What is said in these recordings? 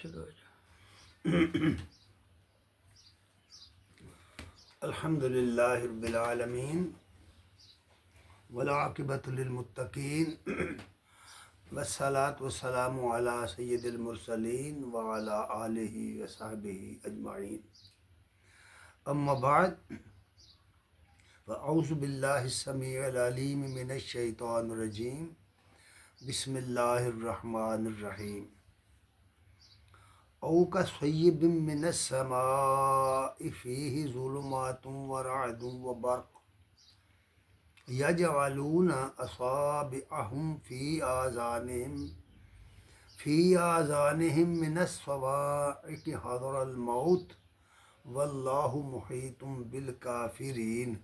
چلو الحمد للہ رب العالمین والعاقبۃ للمتقین والصلاۃ والسلام علی سید المرسلین وعلی آلہ وصحبہ اجمعین اما بعد فاعوذ باللہ السمیع العلیم من الشیطان الرجیم بسم اللہ الرحمن الرحیم او کصیب من السماء فیہ ظلمات ورعد وبرق یجعلون اصابعهم فی آذانہم من الصواعق حذر الموت واللہ محیط بالکافرین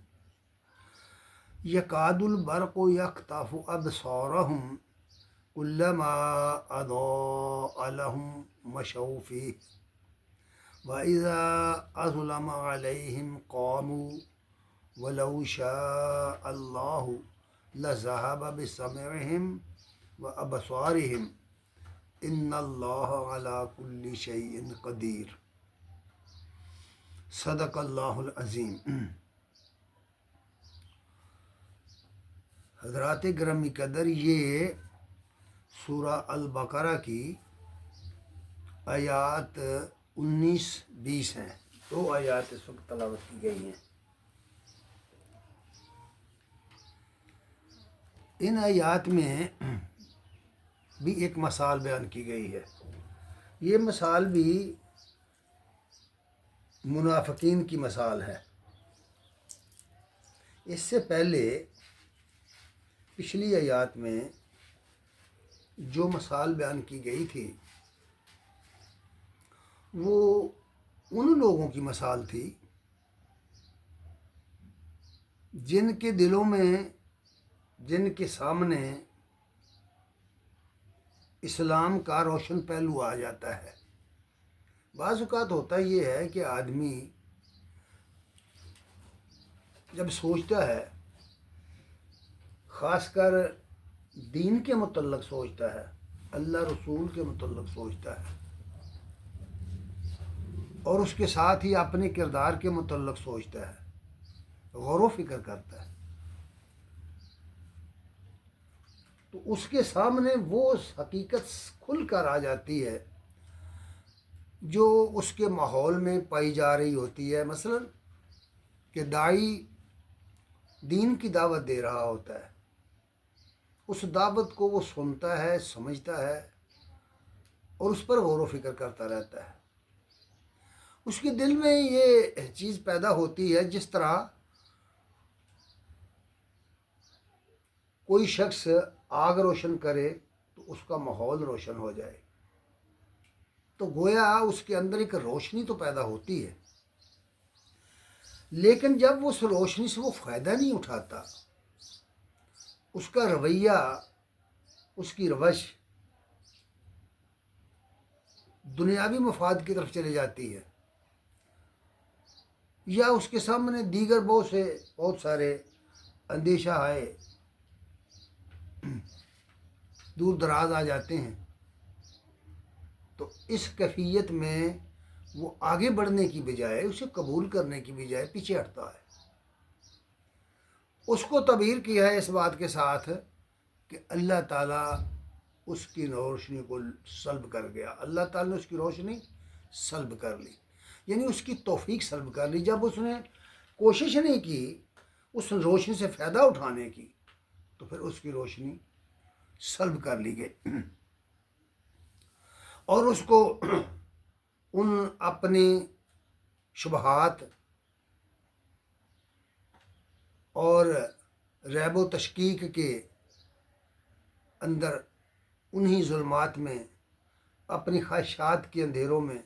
یکاد البرق یخطف ابصارهم کلما اضاء لهم مشوا فیہ واذا اظلم علیہم قاموا ولو شاء اللہ لذہب بسمعہم وابصارہم ان اللہ علی کل شیء قدیر صدق اللہ العظیم۔ حضرات گرامی قدر، یہ سورہ البقرہ کی آیات 19-20 ہیں، 2 آیات اس وقت تلاوت کی گئی ہیں۔ ان آیات میں بھی ایک مثال بیان کی گئی ہے۔ یہ مثال بھی منافقین کی مثال ہے۔ اس سے پہلے پچھلی آیات میں جو مثال بیان کی گئی تھی وہ ان لوگوں کی مثال تھی جن کے دلوں میں، جن کے سامنے اسلام کا روشن پہلو آ جاتا ہے۔ بعض اوقات ہوتا یہ ہے کہ آدمی جب سوچتا ہے، خاص کر دین کے متعلق سوچتا ہے، اللہ رسول کے متعلق سوچتا ہے، اور اس کے ساتھ ہی اپنے کردار کے متعلق سوچتا ہے، غور و فکر کرتا ہے، تو اس کے سامنے وہ حقیقت کھل کر آ جاتی ہے جو اس کے ماحول میں پائی جا رہی ہوتی ہے۔ مثلا کہ داعی دین کی دعوت دے رہا ہوتا ہے، اس دعوت کو وہ سنتا ہے، سمجھتا ہے اور اس پر غور و فکر کرتا رہتا ہے۔ اس کے دل میں یہ چیز پیدا ہوتی ہے جس طرح کوئی شخص آگ روشن کرے تو اس کا ماحول روشن ہو جائے، تو گویا اس کے اندر ایک روشنی تو پیدا ہوتی ہے، لیکن جب اس روشنی سے وہ فائدہ نہیں اٹھاتا، اس کا رویہ، اس کی روش دنیاوی مفاد کی طرف چلے جاتی ہے، یا اس کے سامنے دیگر بہت سارے اندیشہ آئے، دور دراز آ جاتے ہیں، تو اس کیفیت میں وہ آگے بڑھنے کی بجائے، اسے قبول کرنے کی بجائے پیچھے ہٹتا ہے۔ اس کو تعبیر کیا ہے اس بات کے ساتھ کہ اللہ تعالیٰ اس کی روشنی کو سلب کر گیا، اللہ تعالیٰ نے اس کی روشنی سلب کر لی، یعنی اس کی توفیق سلب کر لی۔ جب اس نے کوشش نہیں کی اس روشنی سے فائدہ اٹھانے کی، تو پھر اس کی روشنی سلب کر لی گئی، اور اس کو ان اپنی شبہات اور ریب و تشکیک کے اندر، انہی ظلمات میں، اپنی خواہشات کے اندھیروں میں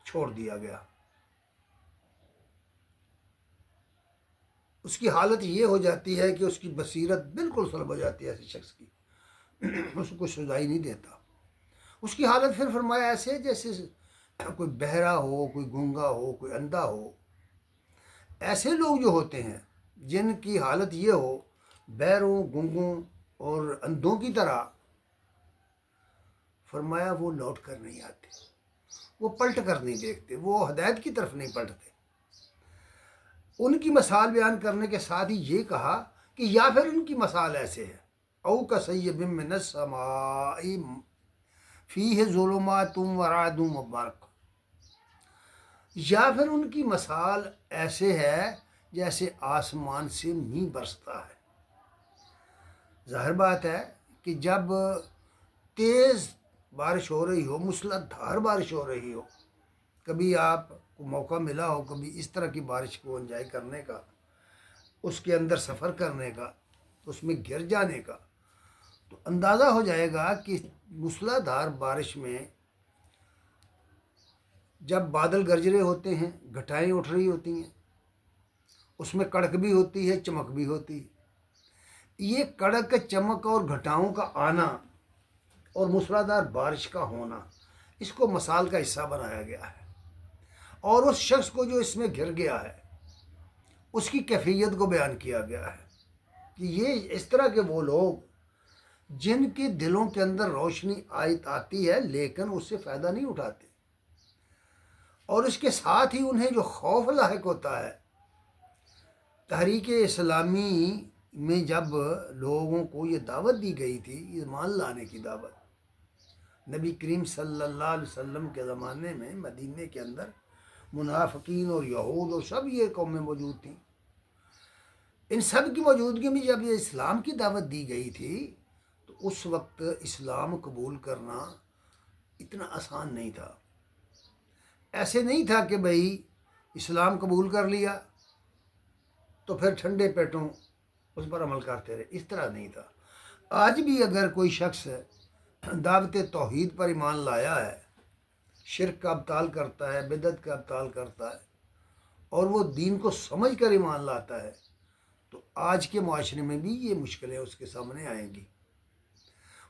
چھوڑ دیا گیا۔ اس کی حالت یہ ہو جاتی ہے کہ اس کی بصیرت بالکل سلب ہو جاتی ہے ایسے شخص کی، اس کو سجائی نہیں دیتا۔ اس کی حالت پھر فرمایا ایسے جیسے کوئی بہرا ہو، کوئی گونگا ہو، کوئی اندھا ہو۔ ایسے لوگ جو ہوتے ہیں جن کی حالت یہ ہو، بہروں، گونگوں اور اندھوں کی طرح، فرمایا وہ لوٹ کر نہیں آتے۔ وہ پلٹ کر نہیں دیکھتے، وہ ہدایت کی طرف نہیں پلٹتے۔ ان کی مثال بیان کرنے کے ساتھ ہی یہ کہا کہ یا پھر ان کی مثال ایسے ہے، او کصیب من السماء فیہ ظلمات ورعد وبرق، یا پھر ان کی مثال ایسے ہے جیسے آسمان سے میںہ برستا ہے۔ ظاہر بات ہے کہ جب تیز بارش ہو رہی ہو، موسلادھ دھار بارش ہو رہی ہو، کبھی آپ کو موقع ملا ہو کبھی اس طرح کی بارش کو انجوائے کرنے کا، اس کے اندر سفر کرنے کا، اس میں گر جانے کا، تو اندازہ ہو جائے گا کہ موسلادھ دھار بارش میں جب بادل گرج رہے ہوتے ہیں، گھٹائیں اٹھ رہی ہوتی ہیں، اس میں کڑک بھی ہوتی ہے، چمک بھی ہوتی ہے۔ یہ کڑک، چمک اور گھٹاؤں کا آنا اور موسلادھار بارش کا ہونا، اس کو مثال کا حصہ بنایا گیا ہے، اور اس شخص کو جو اس میں گر گیا ہے اس کی کیفیت کو بیان کیا گیا ہے کہ یہ اس طرح کے وہ لوگ جن کے دلوں کے اندر روشنی آتی ہے لیکن اس سے فائدہ نہیں اٹھاتے، اور اس کے ساتھ ہی انہیں جو خوف لاحق ہوتا ہے۔ تحریک اسلامی میں جب لوگوں کو یہ دعوت دی گئی تھی، ایمان لانے کی دعوت، نبی کریم صلی اللہ علیہ وسلم کے زمانے میں مدینے کے اندر منافقین اور یہود اور سب یہ قومیں موجود تھیں، ان سب کی موجودگی میں جب یہ اسلام کی دعوت دی گئی تھی تو اس وقت اسلام قبول کرنا اتنا آسان نہیں تھا۔ ایسے نہیں تھا کہ بھئی اسلام قبول کر لیا تو پھر ٹھنڈے پیٹوں اس پر عمل کرتے رہے، اس طرح نہیں تھا۔ آج بھی اگر کوئی شخص دعوت توحید پر ایمان لایا ہے، شرک کا ابطال کرتا ہے، بدعت کا ابطال کرتا ہے، اور وہ دین کو سمجھ کر ایمان لاتا ہے، تو آج کے معاشرے میں بھی یہ مشکلیں اس کے سامنے آئیں گی۔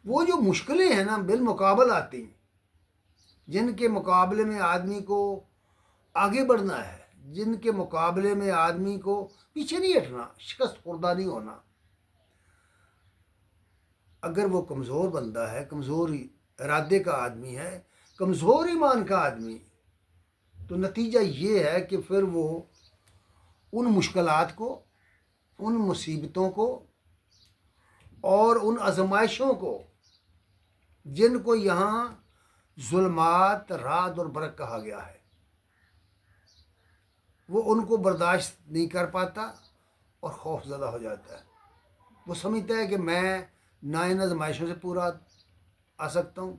وہ جو مشکلیں ہیں نا بالمقابل آتی ہیں، جن کے مقابلے میں آدمی کو آگے بڑھنا ہے، جن کے مقابلے میں آدمی کو پیچھے نہیں ہٹنا، شکست خوردہ نہیں ہونا۔ اگر وہ کمزور بندہ ہے، کمزور ارادے کا آدمی ہے، کمزور ایمان کا آدمی، تو نتیجہ یہ ہے کہ پھر وہ ان مشکلات کو، ان مصیبتوں کو اور ان آزمائشوں کو، جن کو یہاں ظلمات، رعد اور برق کہا گیا ہے، وہ ان کو برداشت نہیں کر پاتا اور خوف زدہ ہو جاتا ہے۔ وہ سمجھتا ہے کہ میں نہ ان آزمائشوں سے پورا آ سکتا ہوں،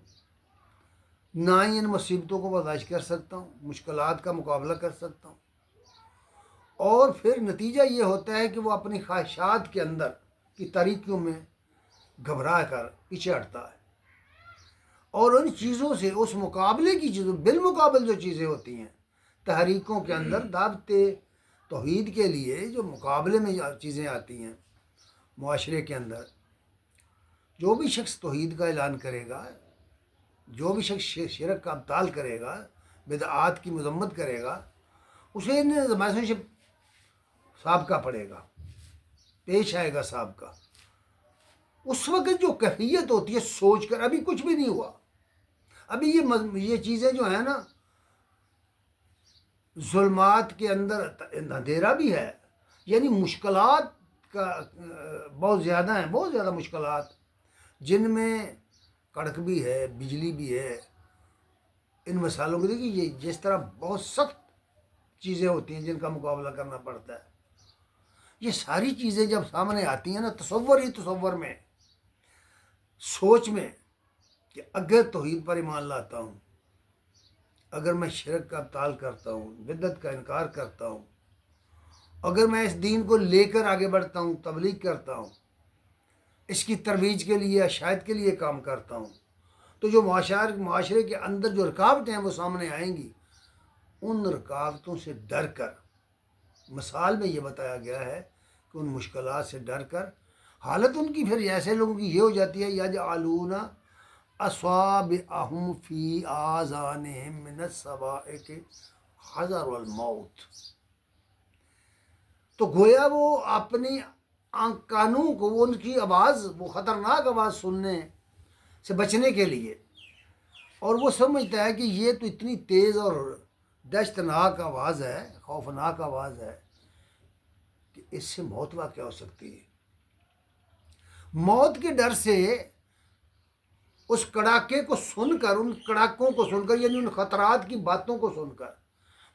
نہ ہی ان مصیبتوں کو برداشت کر سکتا ہوں، مشکلات کا مقابلہ کر سکتا ہوں، اور پھر نتیجہ یہ ہوتا ہے کہ وہ اپنی خواہشات کے اندر کی تاریکیوں میں گھبرا کر پیچھے ہٹتا ہے، اور ان چیزوں سے، اس مقابلے کی چیزوں، بالمقابل جو چیزیں ہوتی ہیں تحریکوں کے اندر، دعوت توحید کے لیے جو مقابلے میں چیزیں آتی ہیں معاشرے کے اندر، جو بھی شخص توحید کا اعلان کرے گا، جو بھی شخص شرک کا ابطال کرے گا، بدعات کی مذمت کرے گا، اسے ان آزمائشوں سے سابقہ پڑے گا، پیش آئے گا سابقہ۔ اس وقت جو کیفیت ہوتی ہے سوچ کر، ابھی کچھ بھی نہیں ہوا، ابھی یہ چیزیں جو ہیں نا، ظلمات کے اندر اندھیرا بھی ہے، یعنی مشکلات کا بہت زیادہ ہیں، بہت زیادہ مشکلات، جن میں کڑک بھی ہے، بجلی بھی ہے۔ ان مسائلوں کو دیکھیے، یہ جس طرح بہت سخت چیزیں ہوتی ہیں جن کا مقابلہ کرنا پڑتا ہے، یہ ساری چیزیں جب سامنے آتی ہیں نا، تصور میں، سوچ میں، کہ اگر توحید پر ایمان لاتا ہوں، اگر میں شرک کا ابطال کرتا ہوں، بدعت کا انکار کرتا ہوں، اگر میں اس دین کو لے کر آگے بڑھتا ہوں، تبلیغ کرتا ہوں، اس کی ترویج کے لیے، اشاعت کے لیے کام کرتا ہوں، تو جو معاشرے کے اندر جو رکاوٹیں ہیں وہ سامنے آئیں گی۔ ان رکاوٹوں سے ڈر کر، مثال میں یہ بتایا گیا ہے کہ ان مشکلات سے ڈر کر، حالت ان کی پھر ایسے لوگوں کی یہ ہو جاتی ہے، یجعلون اصابعہم فی آذانہم من الصواعق حذر الموت، تو گویا وہ اپنی کانوں کو، ان کی آواز، وہ خطرناک آواز سننے سے بچنے کے لیے اور وہ سمجھتا ہے کہ یہ تو اتنی تیز اور دہشتناک آواز ہے، خوفناک آواز ہے کہ اس سے موت واقع ہو سکتی ہے۔ موت کے ڈر سے اس کڑاکے کو سن کر، ان کڑاکوں کو سن کر، یعنی ان خطرات کی باتوں کو سن کر،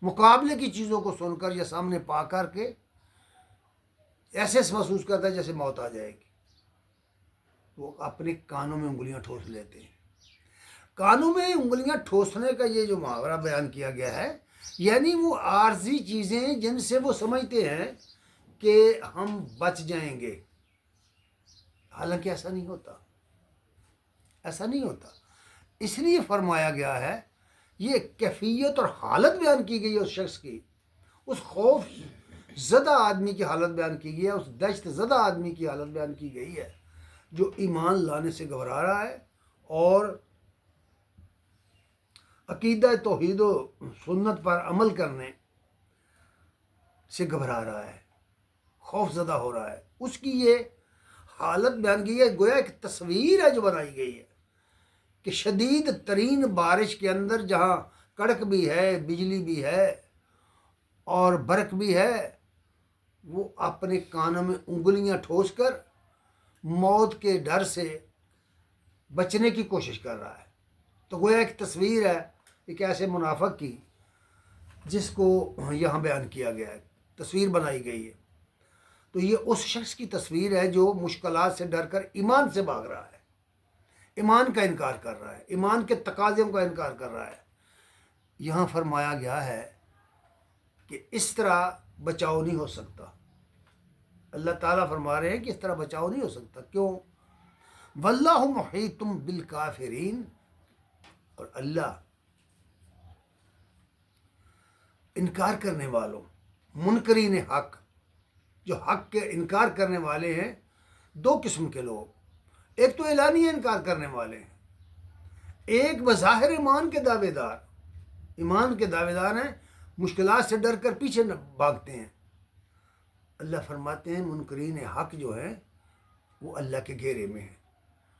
مقابلے کی چیزوں کو سن کر یا سامنے پا کر کے ایسے محسوس کرتا ہے جیسے موت آ جائے گی۔ وہ اپنے کانوں میں انگلیاں ٹھوس لیتے ہیں۔ کانوں میں انگلیاں ٹھوسنے کا یہ جو محاورہ بیان کیا گیا ہے، یعنی وہ عارضی چیزیں جن سے وہ سمجھتے ہیں کہ ہم بچ جائیں گے، حالانکہ ایسا نہیں ہوتا، ایسا نہیں ہوتا۔ اس لیے فرمایا گیا ہے، یہ کیفیت اور حالت بیان کی گئی ہے اس شخص کی، اس خوف زدہ آدمی کی حالت بیان کی گئی ہے، اس دہشت زدہ آدمی کی حالت بیان کی گئی ہے جو ایمان لانے سے گھبرا رہا ہے اور عقیدہ توحید و سنت پر عمل کرنے سے گھبرا رہا ہے، خوف زدہ ہو رہا ہے۔ اس کی یہ حالت بیان کی ہے، گویا ایک تصویر ہے جو بنائی گئی ہے کہ شدید ترین بارش کے اندر جہاں کڑک بھی ہے، بجلی بھی ہے اور برق بھی ہے، وہ اپنے کانوں میں انگلیاں ٹھوس کر موت کے ڈر سے بچنے کی کوشش کر رہا ہے۔ تو گویا ایک تصویر ہے ایک ایسے منافق کی جس کو یہاں بیان کیا گیا ہے، تصویر بنائی گئی ہے۔ تو یہ اس شخص کی تصویر ہے جو مشکلات سے ڈر کر ایمان سے بھاگ رہا ہے، ایمان کا انکار کر رہا ہے، ایمان کے تقاضوں کا انکار کر رہا ہے۔ یہاں فرمایا گیا ہے کہ اس طرح بچاؤ نہیں ہو سکتا۔ اللہ تعالیٰ فرما رہے ہیں کہ اس طرح بچاؤ نہیں ہو سکتا۔ کیوں؟ واللہ محیط بالکافرین، اور اللہ انکار کرنے والوں، منکرین حق، جو حق کے انکار کرنے والے ہیں، دو قسم کے لوگ، ایک تو اعلانیہ انکار کرنے والے ہیں، ایک بظاہر ایمان کے دعوے دار، ایمان کے دعوے دار ہیں، مشکلات سے ڈر کر پیچھے بھاگتے ہیں۔ اللہ فرماتے ہیں منکرین حق جو ہیں وہ اللہ کے گھیرے میں ہیں،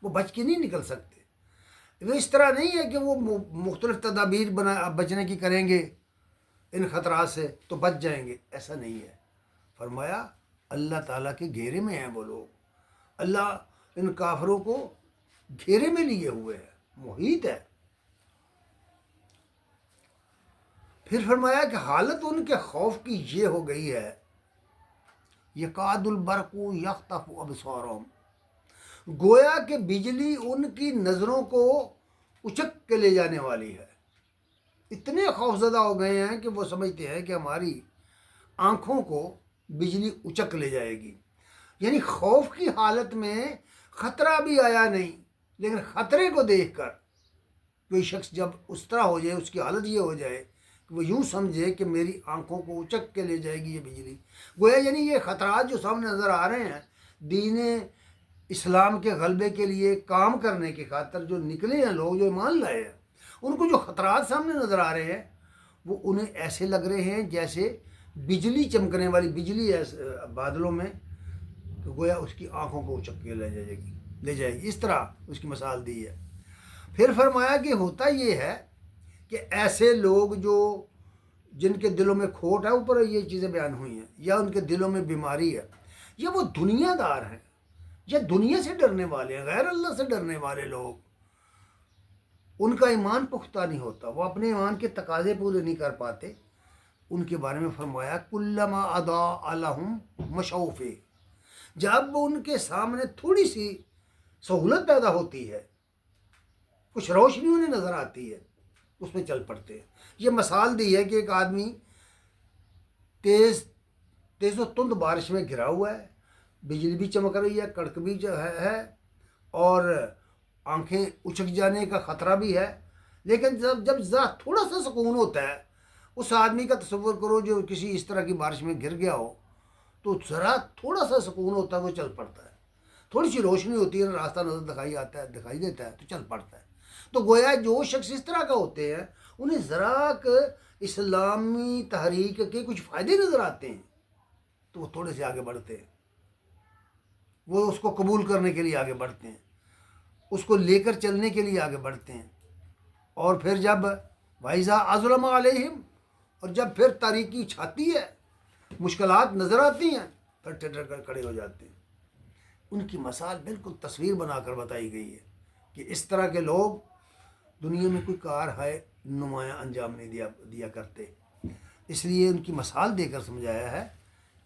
وہ بچ کے نہیں نکل سکتے۔ وہ اس طرح نہیں ہے کہ وہ مختلف تدابیر بچنے کی کریں گے ان خطرات سے تو بچ جائیں گے، ایسا نہیں ہے۔ فرمایا اللہ تعالیٰ کے گھیرے میں ہیں وہ لوگ، اللہ ان کافروں کو گھیرے میں لیے ہوئے ہے، محیط ہے۔ پھر فرمایا کہ حالت ان کے خوف کی یہ ہو گئی ہے، یکاد البرق یخطف ابصارهم، گویا کہ بجلی ان کی نظروں کو اچک کے لے جانے والی ہے۔ اتنے خوفزدہ ہو گئے ہیں کہ وہ سمجھتے ہیں کہ ہماری آنکھوں کو بجلی اچک لے جائے گی۔ یعنی خوف کی حالت میں خطرہ بھی آیا نہیں، لیکن خطرے کو دیکھ کر کوئی شخص جب اس طرح ہو جائے، اس کی حالت یہ ہو جائے کہ وہ یوں سمجھے کہ میری آنکھوں کو اچک کے لے جائے گی یہ بجلی، گویا یعنی یہ خطرات جو سامنے نظر آ رہے ہیں، دین اسلام کے غلبے کے لیے کام کرنے کی خاطر جو نکلے ہیں لوگ، جو ایمان لائے ہیں، ان کو جو خطرات سامنے نظر آ رہے ہیں وہ انہیں ایسے لگ رہے ہیں جیسے بجلی چمکنے والی بجلی ہے بادلوں میں، تو گویا اس کی آنکھوں کو اچک کے لے جائے گی، اس طرح اس کی مثال دی ہے۔ پھر فرمایا کہ ہوتا یہ ہے کہ ایسے لوگ جو جن کے دلوں میں کھوٹ ہے، اوپر یہ چیزیں بیان ہوئی ہیں، یا ان کے دلوں میں بیماری ہے، یا وہ دنیا دار ہیں، یا دنیا سے ڈرنے والے ہیں، غیر اللہ سے ڈرنے والے لوگ، ان کا ایمان پختہ نہیں ہوتا، وہ اپنے ایمان کے تقاضے پورے نہیں کر پاتے، ان کے بارے میں فرمایا کلما اضاء لهم مشوا فیہ، جب ان کے سامنے تھوڑی سی سہولت پیدا ہوتی ہے، کچھ روشنی انہیں نظر آتی ہے، اس میں چل پڑتے ہیں۔ یہ مثال دی ہے کہ ایک آدمی تیز و تند بارش میں گھرا ہوا ہے، بجلی بھی چمک رہی ہے، کڑک بھی جو ہے اور آنکھیں اچک جانے کا خطرہ بھی ہے، لیکن جب ذرا تھوڑا سا سکون ہوتا ہے، اس آدمی کا تصور کرو جو کسی اس طرح کی بارش میں گر گیا ہو، تو ذرا تھوڑا سا سکون ہوتا ہے، وہ چل پڑتا ہے، تھوڑی سی روشنی ہوتی ہے، راستہ نظر دکھائی دیتا ہے تو چل پڑتا ہے۔ تو گویا جو شخص اس طرح کا ہوتے ہیں انہیں ذرا اسلامی تحریک کے کچھ فائدے نظر آتے ہیں تو وہ تھوڑے سے آگے بڑھتے ہیں، وہ اس کو قبول کرنے کے لیے آگے بڑھتے ہیں، اس کو لے کر چلنے کے لیے آگے بڑھتے ہیں۔ اور پھر جب وَإِذَا أَظْلَمَ عَلَيْهِمْ، اور جب پھر تاریکی چھاتی ہے، مشکلات نظر آتی ہیں، پھر ٹھٹر کر کھڑے ہو جاتے ہیں۔ ان کی مثال بالکل تصویر بنا کر بتائی گئی ہے کہ اس طرح کے لوگ دنیا میں کوئی کار ہے نمایاں انجام نہیں دیا کرتے۔ اس لیے ان کی مثال دے کر سمجھایا ہے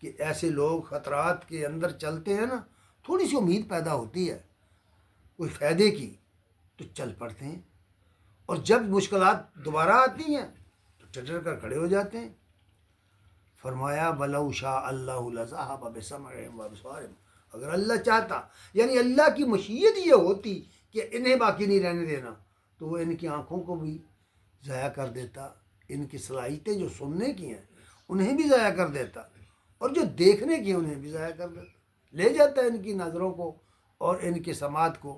کہ ایسے لوگ خطرات کے اندر چلتے ہیں نا، تھوڑی سی امید پیدا ہوتی ہے کوئی فائدے کی تو چل پڑتے ہیں، اور جب مشکلات دوبارہ آتی ہیں تو ٹھٹر کر کھڑے ہو جاتے ہیں۔ فرمایا وَلَوْ شَاءَ اللَّهُ لَذَهَبَ بِسَمْعِهِمْ وَأَبْصَارِهِمْ، اگر اللہ چاہتا، یعنی اللہ کی مشیت یہ ہوتی کہ انہیں باقی نہیں رہنے دینا، تو وہ ان کی آنکھوں کو بھی ضائع کر دیتا، ان کی صلاحیتیں جو سننے کی ہیں انہیں بھی ضائع کر دیتا، اور جو دیکھنے کی انہیں بھی ضائع کر دیتا، لے جاتا ان کی نظروں کو اور ان کی سماعت کو۔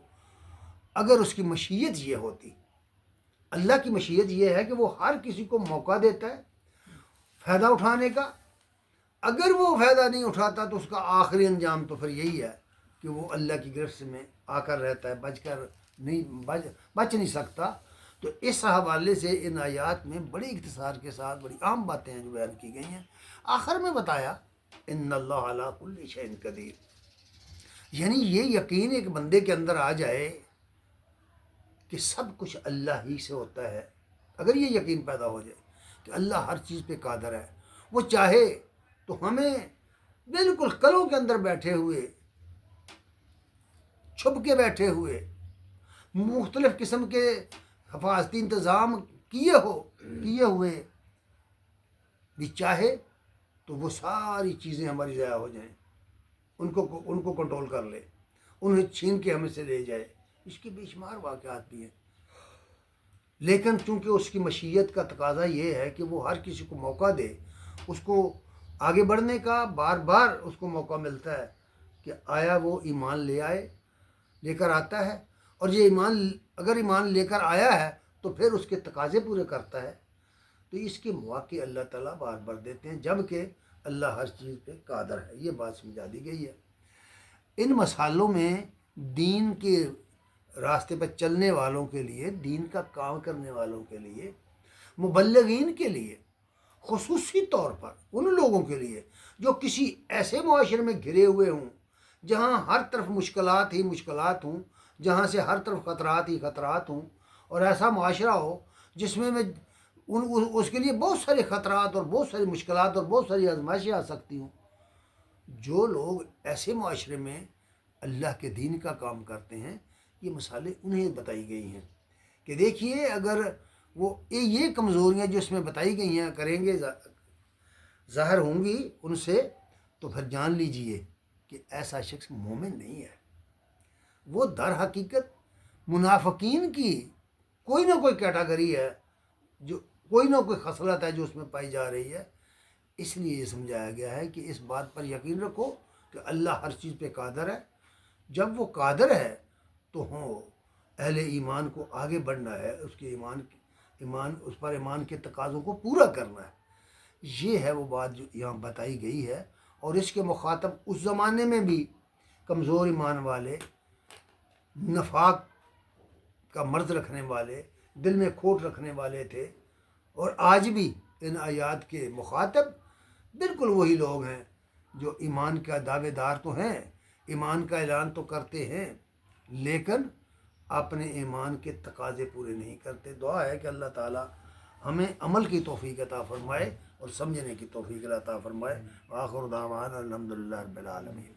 اگر اس کی مشیت یہ ہوتی، اللہ کی مشیت یہ ہے کہ وہ ہر کسی کو موقع دیتا ہے فائدہ اٹھانے کا، اگر وہ فائدہ نہیں اٹھاتا تو اس کا آخری انجام تو پھر یہی ہے کہ وہ اللہ کی گرفت میں آ کر رہتا ہے، بچ نہیں سکتا۔ تو اس حوالے سے ان آیات میں بڑی اختصار کے ساتھ بڑی عام باتیں ہیں جو بیان کی گئی ہیں۔ آخر میں بتایا ان اللہ علی کل شیء قدیر، یعنی یہ یقین ایک بندے کے اندر آ جائے کہ سب کچھ اللہ ہی سے ہوتا ہے۔ اگر یہ یقین پیدا ہو جائے کہ اللہ ہر چیز پہ قادر ہے، وہ چاہے تو ہمیں بالکل کلوں کے اندر بیٹھے ہوئے، چھپ کے بیٹھے ہوئے، مختلف قسم کے حفاظتی انتظام کیے ہوئے بھی چاہے تو وہ ساری چیزیں ہماری ضائع ہو جائیں، ان کو کنٹرول کر لے، انہیں چھین کے ہمیں سے لے جائے۔ اس کے بے شمار واقعات بھی ہیں، لیکن چونکہ اس کی مشیت کا تقاضا یہ ہے کہ وہ ہر کسی کو موقع دے، اس کو آگے بڑھنے کا بار بار اس کو موقع ملتا ہے کہ آیا وہ ایمان لے کر آتا ہے، اور یہ اگر ایمان لے کر آیا ہے تو پھر اس کے تقاضے پورے کرتا ہے، تو اس کے مواقع اللہ تعالیٰ بار بار دیتے ہیں، جبکہ اللہ ہر چیز پہ قادر ہے۔ یہ بات سمجھا دی گئی ہے۔ ان مسالوں میں دین کے راستے پر چلنے والوں کے لیے، دین کا کام کرنے والوں کے لیے، مبلغین کے لیے، خصوصی طور پر ان لوگوں کے لیے جو کسی ایسے معاشرے میں گھرے ہوئے ہوں جہاں ہر طرف مشکلات ہی مشکلات ہوں، جہاں سے ہر طرف خطرات ہی خطرات ہوں، اور ایسا معاشرہ ہو جس میں اس کے لیے بہت سارے خطرات اور بہت ساری مشکلات اور بہت ساری آزمائشیں آ سکتی ہوں۔ جو لوگ ایسے معاشرے میں اللہ کے دین کا کام کرتے ہیں، یہ مثالیں انہیں بتائی گئی ہیں کہ دیکھیے اگر وہ یہ کمزوریاں جو اس میں بتائی گئی ہیں کریں گے، ظاہر ہوں گی ان سے، تو پھر جان لیجئے کہ ایسا شخص مومن نہیں ہے، وہ در حقیقت منافقین کی کوئی نہ کوئی کیٹاگری ہے، جو کوئی نہ کوئی خصلت ہے جو اس میں پائی جا رہی ہے۔ اس لیے یہ سمجھایا گیا ہے کہ اس بات پر یقین رکھو کہ اللہ ہر چیز پہ قادر ہے۔ جب وہ قادر ہے تو اہل ایمان کو آگے بڑھنا ہے، اس کے ایمان کے تقاضوں کو پورا کرنا ہے۔ یہ ہے وہ بات جو یہاں بتائی گئی ہے، اور اس کے مخاطب اس زمانے میں بھی کمزور ایمان والے، نفاق کا مرض رکھنے والے، دل میں کھوٹ رکھنے والے تھے، اور آج بھی ان آیات کے مخاطب بالکل وہی لوگ ہیں جو ایمان کا دعوے دار تو ہیں، ایمان کا اعلان تو کرتے ہیں، لیکن اپنے ایمان کے تقاضے پورے نہیں کرتے۔ دعا ہے کہ اللہ تعالی ہمیں عمل کی توفیق عطا فرمائے اور سمجھنے کی توفیق عطا فرمائے۔ آخر دعوانا الحمدللہ رب العالمین۔